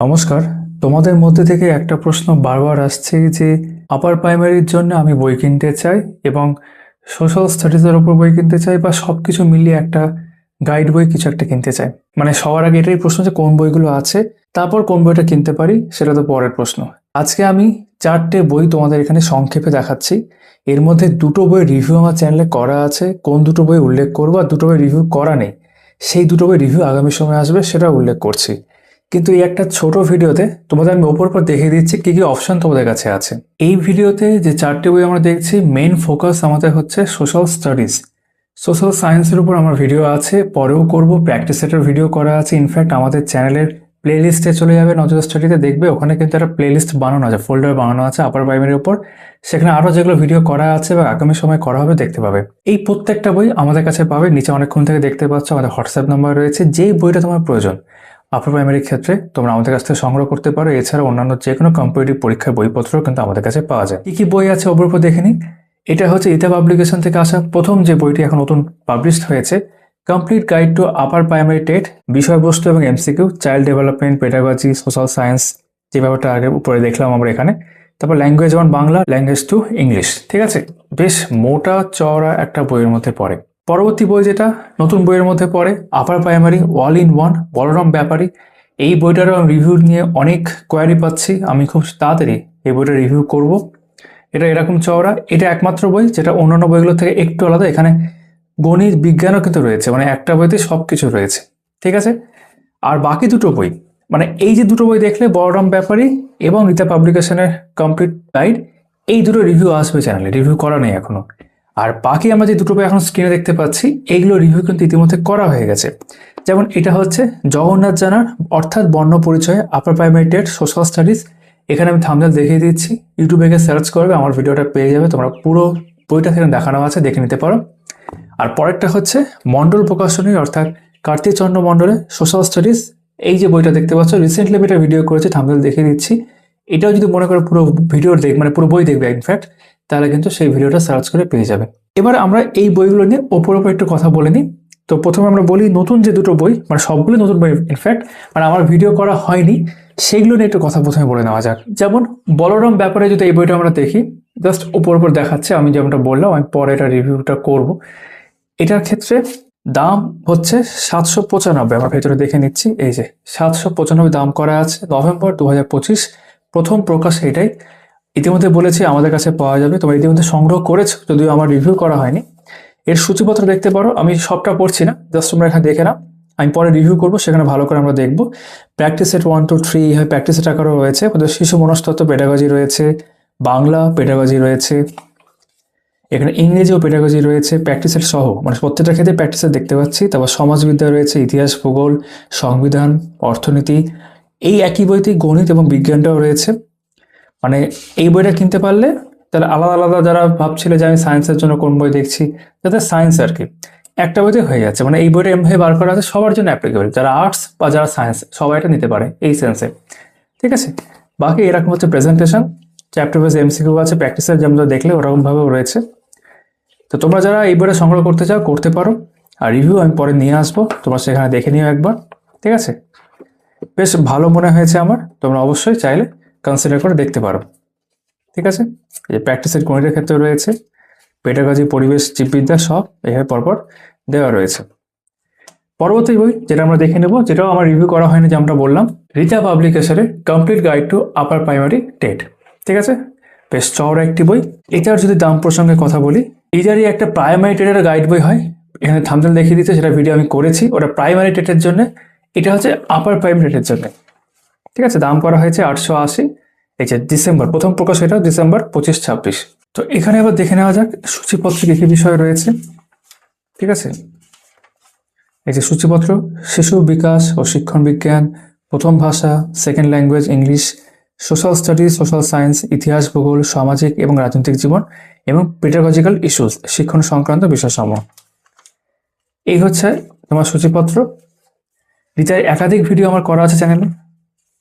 নমস্কার। তোমাদের মধ্যে থেকে একটা প্রশ্ন বারবার আসছে যে আপার প্রাইমারির জন্য আমি বই কিনতে চাই এবং সোশ্যাল স্টাডিজের ওপর বই কিনতে চাই বা সব কিছু মিলিয়ে একটা গাইড বই কিছু একটা কিনতে চাই। মানে সবার আগে এটাই প্রশ্ন যে কোন বইগুলো আছে, তারপর কোন বইটা কিনতে পারি সেটা তো পরের প্রশ্ন। আজকে আমি 4টে বই তোমাদের এখানে সংক্ষেপে দেখাচ্ছি। এর মধ্যে দুটো বই রিভিউ আমার চ্যানেলে করা আছে, কোন দুটো বই উল্লেখ করবো, আর দুটো বই রিভিউ করা নেই সেই দুটো বই রিভিউ আগামী সময় আসবে সেটা উল্লেখ করছি। কিন্তু এই একটা ছোট ভিডিওতে তোমাদের আমি ওপর পর দেখিয়ে দিচ্ছি কি কি অপশন তোমাদের কাছে আছে। এই ভিডিওতে যে 4টে বই আমরা দেখছি, মেইন ফোকাস আমাদের হচ্ছে সোশ্যাল স্টাডিজ, সোশ্যাল সায়েন্সের উপর আমার ভিডিও আছে, পরেও করব, প্র্যাকটিস সেটের ভিডিও করা আছে। ইনফ্যাক্ট আমাদের চ্যানেলের প্লে লিস্টে চলে যাবে, নজর স্টাডিতে দেখবে ওখানে কিন্তু একটা প্লে লিস্ট বানানো আছে, ফোল্ডার বানানো আছে আপার প্রাইমারির উপর। সেখানে আরও যেগুলো ভিডিও করা আছে বা আগামী সময় করা হবে দেখতে পাবে। এই প্রত্যেকটা বই আমাদের কাছে পাবে, নিচে অনেকক্ষণ থেকে দেখতে পাচ্ছ আমাদের হোয়াটসঅ্যাপ নাম্বার রয়েছে। যেই বইটা তোমার প্রয়োজন আপার প্রাইমারির ক্ষেত্রে তোমরা আমাদের কাছ থেকে সংগ্রহ করতে পারো। এছাড়া অন্যান্য যে কোনো কম্পিটিটিভ পরীক্ষার বইপত্র কিন্তু আমাদের কাছে পাওয়া যায়। কি কি বই আছে ওপর উপর দেখে নিই। এটা হচ্ছে ইতা পাবলিকেশন থেকে আসা প্রথম যে বইটি এখন নতুন পাবলিশড হয়েছে, complete guide to upper primary TET, বিষয়বস্তু এবং MCQ, child development, pedagogy, social science, যে ব্যাপারটা আগে উপরে দেখলাম আমরা এখানে। তারপর ল্যাঙ্গুয়েজ যেমন বাংলা, ল্যাঙ্গুয়েজ টু ইংলিশ। ঠিক আছে, বেশ মোটা চওড়া একটা বইয়ের মধ্যে পড়ে। পরবর্তী বই যেটা নতুন বইয়ের মধ্যে পড়ে, upper primary all in one, Balaram Byapari. এই বইটারও আমি রিভিউ নিয়ে অনেক কোয়ারি পাচ্ছি, আমি খুব তাড়াতাড়ি এই বইটা রিভিউ করব। এটা এরকম চওড়া, এটা একমাত্র বই যেটা অন্যান্য বইগুলো থেকে একটু আলাদা। এখানে গণিত বিজ্ঞানও কিন্তু রয়েছে, মানে একটা বইতে সব কিছু রয়েছে। ঠিক আছে, আর বাকি দুটো বই, মানে এই যে দুটো বই দেখলে, বলরাম ব্যাপারী এবং রিতা পাবলিকেশনের কমপ্লিট গাইড, এই দুটো রিভিউ আসবে চ্যানেলে, রিভিউ করা নেই এখনো। আর বাকি আমরা যে দুটো বই এখন স্ক্রিনে দেখতে পাচ্ছি, এইগুলো রিভিউ কিন্তু ইতিমধ্যে করা হয়ে গেছে। যেমন এটা হচ্ছে জগন্নাথ জানার অর্থাৎ বর্ণ পরিচয়, আপার প্রাইমারি টেট, সোশ্যাল স্টাডিজ। এখানে আমি থাম্বনেল দেখিয়ে দিচ্ছি, ইউটিউবে গিয়ে সার্চ করবে, আমার ভিডিওটা পেয়ে যাবে, তোমরা পুরো বইটা সেখানে দেখানো আছে, দেখে নিতে পারো। আর পরেরটা হচ্ছে মণ্ডল প্রকাশনী অর্থাৎ কার্তিকচন্দ্র মণ্ডলের সোশ্যাল স্টাডিজ। এই যে বইটা দেখতে পাচ্ছ, রিসেন্টলি আমি এটা ভিডিও করেছি, থাম্বনেল দেখিয়ে দিচ্ছি। এটাও যদি মনে করো পুরো ভিডিও মানে পুরো বই দেখবে ইনফ্যাক্ট, তাহলে কিন্তু সেই ভিডিওটা সার্চ করে পেয়ে যাবে। এবার আমরা এই বইগুলো নিয়ে ওপর একটু কথা বলে নিই। তো প্রথমে আমরা বলি নতুন যে দুটো বই, মানে সবগুলো নতুন বই ইনফ্যাক্ট, মানে আমার ভিডিও করা হয়নি সেগুলো নিয়ে একটু কথা প্রথমে বলে নেওয়া যাক। যেমন বলরাম ব্যাপারে যদি এই বইটা আমরা দেখি, জাস্ট উপর দেখাচ্ছে, আমি যেমনটা বললাম আমি পরে এটা রিভিউটা করব। এটার ক্ষেত্রে দাম হচ্ছে 795, আমার ভেতরে দেখে নিচ্ছি, এই যে 795 দাম করা আছে, নভেম্বর 2025 প্রথম প্রকাশ এটাই। ইতিমধ্যে বলেছি আমাদের কাছে পাওয়া যাবে, তোমরা ইতিমধ্যে সংগ্রহ করেছো, যদিও আমার রিভিউ করা হয়নি। এর সূচিপত্র দেখতে পারো, আমি সবটা পড়ছি না, জাস্ট তোমরা এখানে দেখে নাও, আমি পরে রিভিউ করবো, সেখানে ভালো করে আমরা দেখবো। প্র্যাকটিস সেট 1 2 3 এইভাবে প্র্যাকটিস সেট আকারও রয়েছে, শিশু মনস্তত্ত্ব পেডাগজি রয়েছে, বাংলা পেডাগজি রয়েছে, এখানে ইংরেজি ও পেডাগজি রয়েছে, প্র্যাকটিস সেট সহ, মানে প্রত্যেকটা ক্ষেত্রে প্র্যাকটিস সেট দেখতে পাচ্ছি। তারপর সমাজবিদ্যা রয়েছে, ইতিহাস, ভূগোল, সংবিধান, অর্থনীতি। এই একই বইতেই গণিত এবং বিজ্ঞানটাও রয়েছে। মানে এই বইটা কিনতে পারলে তাহলে আলাদা আলাদা যারা ভাবছিলে যে আমি সায়েন্সের জন্য কোন বই দেখছি, যাতে সায়েন্স আর কি একটা বইতে হয়ে যাচ্ছে। মানে এই বইটা এমভাবে বার করা আছে সবার জন্য অ্যাপ্লিকেবল, যারা আর্টস বা যারা সায়েন্স সবাই এটা নিতে পারে এই সেন্সে। ঠিক আছে, বাকি এরকম হচ্ছে প্রেজেন্টেশন, চ্যাপ্টার ওয়াইজ এমসিকিউ আছে, প্র্যাকটিসের যেমন দেখলে ওরকমভাবেও রয়েছে। তো তোমরা যারা এই বইটা সংগ্রহ করতে চাও করতে পারো, আর রিভিউ আমি পরে নিয়ে আসবো, তোমরা সেখানে দেখে নিও একবার। ঠিক আছে, বেশ ভালো মনে হয়েছে আমার, তোমরা অবশ্যই চাইলে কনসিডার করে দেখতে পারো। ঠিক আছে, এই প্র্যাকটিসের গণিতের ক্ষেত্রে রয়েছে, পেডাগজি, পরিবেশ, জীববিদ্যা সব এভাবে পরপর দেওয়া রয়েছে। পরবর্তী বই যেটা আমরা দেখে নেব, যেটাও আমার রিভিউ করা হয়নি, যে আমরা বললাম, রিতা পাবলিকেশনের complete guide to upper primary TET. ঠিক আছে, বেশ চওড়া একটি বই। এটার যদি দাম প্রসঙ্গে কথা বলি, এটারই একটা প্রাইমারি টেটের গাইড বই হয়, এখানে থাম্বনেল দেখিয়ে দিচ্ছে, সেটা ভিডিও আমি করেছি, ওটা প্রাইমারি টেটের জন্য, এটা হচ্ছে আপার প্রাইমারি টেটের জন্য। ঠিক আছে, দাম করা হয়েছে 880। এই যে ডিসেম্বর প্রথম প্রকাশ, এটা ডিসেম্বর 25-26। তো এখানে আবার দেখে নেওয়া যাক সূচিপত্রে কী কী বিষয় রয়েছে। ঠিক আছে, এই যে সূচিপত্র, শিশু বিকাশ ও শিক্ষণ বিজ্ঞান, প্রথম ভাষা, second language English, social studies, social science, ইতিহাস, ভূগোল, সামাজিক এবং রাজনৈতিক জীবন এবং পেডাগজিক্যাল ইস্যুস, শিক্ষণ সংক্রান্ত বিষয়সমূহ। এই হচ্ছে তোমার সূচিপত্র। রিচার একাধিক ভিডিও আমার করা আছে চ্যানেলে,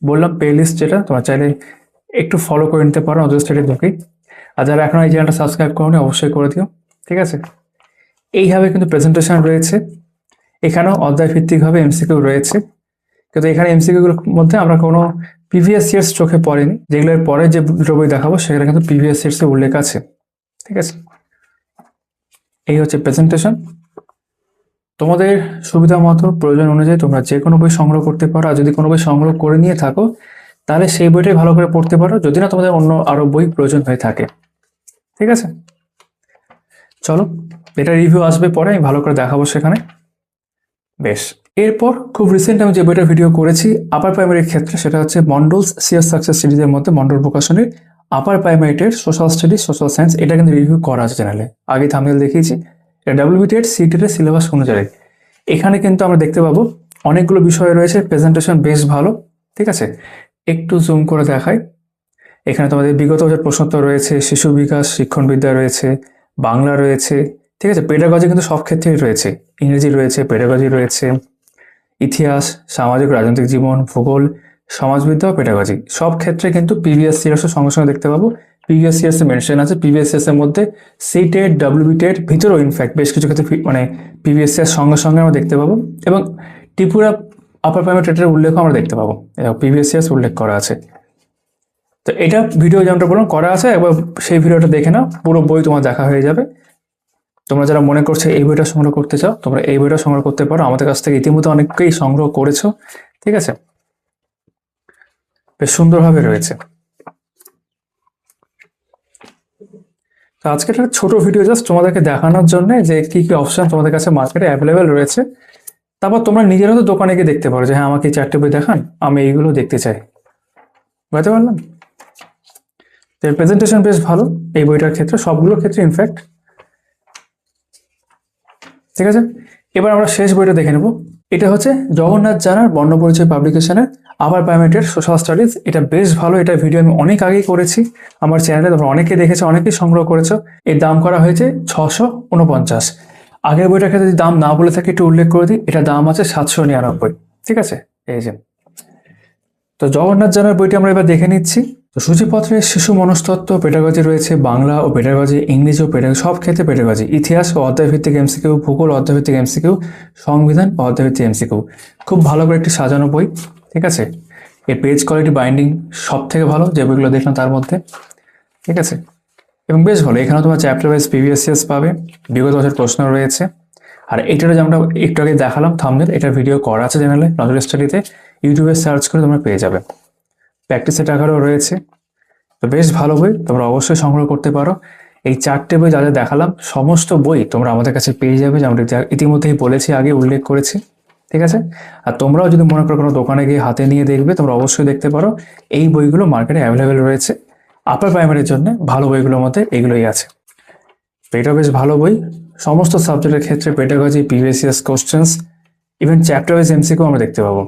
বললাম প্লে লিস্ট, যেটা তোমার চাইলে একটু ফলো করে নিতে পারো নজর স্টাডি ঢুকেই। আর যারা এখন এই চ্যানেলটা সাবস্ক্রাইব করোনি অবশ্যই করে দিও। ঠিক আছে, এইভাবে কিন্তু প্রেজেন্টেশন রয়েছে, এখানেও অধ্যায় ভিত্তিকভাবে এমসিকিউ রয়েছে। কিন্তু এখানে এমসিকিউগুলোর মধ্যে আমরা কোনো প্রিভিয়াস ইয়ার্স চোখে পড়েনি, যেগুলোর পরে যে দুটো বই দেখাবো সেখানে কিন্তু প্রিভিয়াস ইয়ার্সে উল্লেখ আছে। ঠিক আছে, এই হচ্ছে প্রেজেন্টেশন। তোমাদের সুবিধা মতো প্রয়োজন অনুযায়ী তোমরা যে কোনো বই সংগ্রহ করতে পারো, আর যদি কোনো বই সংগ্রহ করে নিয়ে থাকো তাহলে সেই বইটাই ভালো করে পড়তে পারো, যদি না তোমাদের অন্য আরো বই প্রয়োজন হয়ে থাকে। ঠিক আছে, চলো এটা রিভিউ আসবে পরে, আমি ভালো করে দেখাবো সেখানে। বেশ, এরপর খুব রিসেন্ট আমি যে বইটা ভিডিও করেছি আপার প্রাইমারির ক্ষেত্রে, সেটা হচ্ছে মন্ডলস সিয়ার সাকসেস সিরিজের মধ্যে মন্ডল প্রকাশনের আপার প্রাইমারিটের সোশ্যাল স্টাডিজ সোশ্যাল সায়েন্স। এটা কিন্তু রিভিউ করা আছে চ্যানেলে, আগে থাম্বনেল দেখিয়েছি। এটা ডাব্লিউবিটেড সিটের সিলেবাস অনুযায়ী। এখানে কিন্তু আমরা দেখতে পাবো অনেকগুলো বিষয় রয়েছে, প্রেজেন্টেশন বেশ ভালো। ঠিক আছে, একটু জুম করে দেখাই। এখানে তোমাদের বিগত বছর প্রশ্নোত্তর রয়েছে, শিশু বিকাশ শিক্ষণবিদ্যা রয়েছে, বাংলা রয়েছে। ঠিক আছে, পেডাগজি কিন্তু সব ক্ষেত্রেই রয়েছে, ইংরেজি রয়েছে, পেডাগজি রয়েছে, ইতিহাস, সামাজিক রাজনৈতিক জীবন, ভূগোল, সমাজবিদ্যা ও পেডাগজি সব ক্ষেত্রে কিন্তু প্রিভিয়াস ইয়ার্সের সঙ্গে সঙ্গে দেখতে পাবো। প্রিভিয়াস ইয়ার্সে মেনশন আছে, প্রিভিয়াস ইয়ার্সের মধ্যে সিটেড ডাব্লিউবিটেড ভিতরেও ইনফ্যাক্ট বেশ কিছু ক্ষেত্রে মানে প্রিভিয়াস ইয়ার সঙ্গে সঙ্গে আমরা দেখতে পাবো, এবং ত্রিপুরা আপার প্রাইমারি টেটের উল্লেখও আমরা দেখতে পাবো, প্রিভিয়াস ইয়ার্স উল্লেখ করা আছে। তো এটা ভিডিও যেমনটা বললাম করা আছে, একবার সেই ভিডিওটা দেখে নাও, পুরো বই তোমার দেখা হয়ে যাবে। তোমরা যারা মনে করছো এই বইটা সংগ্রহ করতে চাও, তোমরা এই বইটা সংগ্রহ করতে পারো, আমাদের কাছ থেকে ইতিমধ্যে অনেককেই সংগ্রহ করেছো। ঠিক আছে, বেশ সুন্দরভাবে রয়েছে। তো আজকে একটা ছোট ভিডিও জাস্ট তোমাদেরকে দেখানোর জন্য যে কি কি অপশন তোমাদের কাছে মার্কেটে অ্যাভেলেবেল রয়েছে। তারপর তোমরা নিজেরা তো দোকানে গিয়ে দেখতে পারো যে হ্যাঁ আমাকে এই 4টে বই দেখান, আমি এইগুলো দেখতে চাই। বুঝতে পারলাম? তো এর প্রেজেন্টেশন বেশ ভালো এই বইটার ক্ষেত্রে, সবগুলোর ক্ষেত্রে ইনফ্যাক্ট। ঠিক আছে, এবার আমরা শেষ বইটা দেখে নেব। এটা হচ্ছে জগন্নাথ জানার বর্ণপরিচয় পাবলিকেশনের আপার প্রাইমারিটের সোশ্যাল স্টাডিজ। এটা বেশ ভালো, এটা ভিডিও আমি অনেক আগেই করেছি আমার চ্যানেলে, তোমরা অনেকে দেখেছো, অনেকেই সংগ্রহ করেছো। এর দাম করা হয়েছে 649। আগের বইটার ক্ষেত্রে যদি দাম না বলে থাকে একটু উল্লেখ করে দিই, এটা দাম আছে 799। ঠিক আছে, এই যে তো জগন্নাথ জানার বইটি আমরা এবার দেখে নিচ্ছি। তো সূচিপত্রে শিশু মনস্তত্ত্ব পেডাগজি রয়েছে, বাংলা ও পেডাগজি, ইংরেজি ও পেডাগজি, সব ক্ষেত্রে পেডাগজি, ইতিহাস ও অধ্যায়ভিত্তিক এমসিকিউ, ভূগোল অধ্যায়ভিত্তিক এমসিকিউ, সংবিধান ও অধ্যায়ভিত্তিক এমসিকিউ। খুব ভালো করে একটি সাজানো বই। ঠিক আছে, এর পেজ কোয়ালিটি, বাইন্ডিং সব থেকে ভালো যে বইগুলো দেখলাম তার মধ্যে। ঠিক আছে, এবং বেশ ভালো। এখানেও তোমার চ্যাপ্টার ওয়াইজ প্রিভিয়াস ইয়ার্স পাবে, বিগত বছর প্রশ্ন রয়েছে। আর এটার যে আমরা একটু আগে দেখালাম থাম্বনেল, এটার ভিডিও করা আছে চ্যানেলে নজর স্টাডিতে, ইউটিউবে সার্চ করে তোমরা পেয়ে যাবে। প্র্যাকটিস সেট আকারেও রয়েছে। তো বেশ ভালো বই, তোমরা অবশ্যই সংগ্রহ করতে পারো। এই 4টে বই যা যা দেখালাম সমস্ত বই তোমরা আমাদের কাছে পেয়ে যাবে, যেমন ইতিমধ্যেই বলেছি, আগে উল্লেখ করেছি। ঠিক আছে, আর তোমরাও যদি মনে করো কোনো দোকানে গিয়ে হাতে নিয়ে দেখবে, তোমরা অবশ্যই দেখতে পারো এই বইগুলো মার্কেটে অ্যাভেলেবেল রয়েছে। আপার প্রাইমারির জন্য ভালো বইগুলোর মধ্যে এগুলোই আছে। তো এটা বেশ ভালো বই, সমস্ত সাবজেক্টের ক্ষেত্রে pedagogy, previous years questions, even chapter wise MCQ আমরা দেখতে পাবো।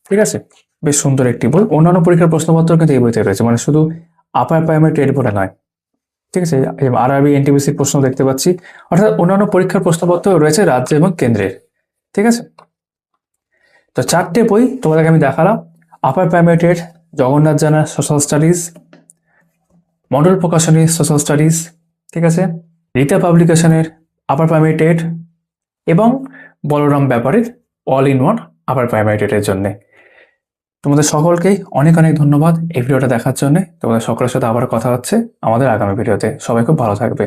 ঠিক আছে, বেশ সুন্দর একটি বই। অন্যান্য পরীক্ষার প্রশ্নপত্র কিন্তু এই বইতে রয়েছে, মানে শুধু আপার প্রাইমারি টেট বলে নয়। ঠিক আছে, আরআরবি, এনটিপিসির প্রশ্ন দেখতে পাচ্ছি, অর্থাৎ অন্যান্য পরীক্ষার প্রশ্নপত্র রয়েছে রাজ্য এবং কেন্দ্রের। ঠিক আছে, তো 4টে বই তোমাদেরকে আমি দেখালাম। আপার primary TET Jagannath Jana social studies, Mondal Prakashani social studies, ঠিক আছে, রীতা পাবলিকেশনের আপার প্রাইমারি টেট, এবং বলরাম ব্যাপারের all in one upper primary টেটের জন্য। তোমাদের সকলকেই অনেক অনেক ধন্যবাদ এই ভিডিওটা দেখার জন্য। তোমাদের সকলের সাথে আবার কথা হচ্ছে আমাদের আগামী ভিডিওতে। সবাই খুব ভালো থাকবে।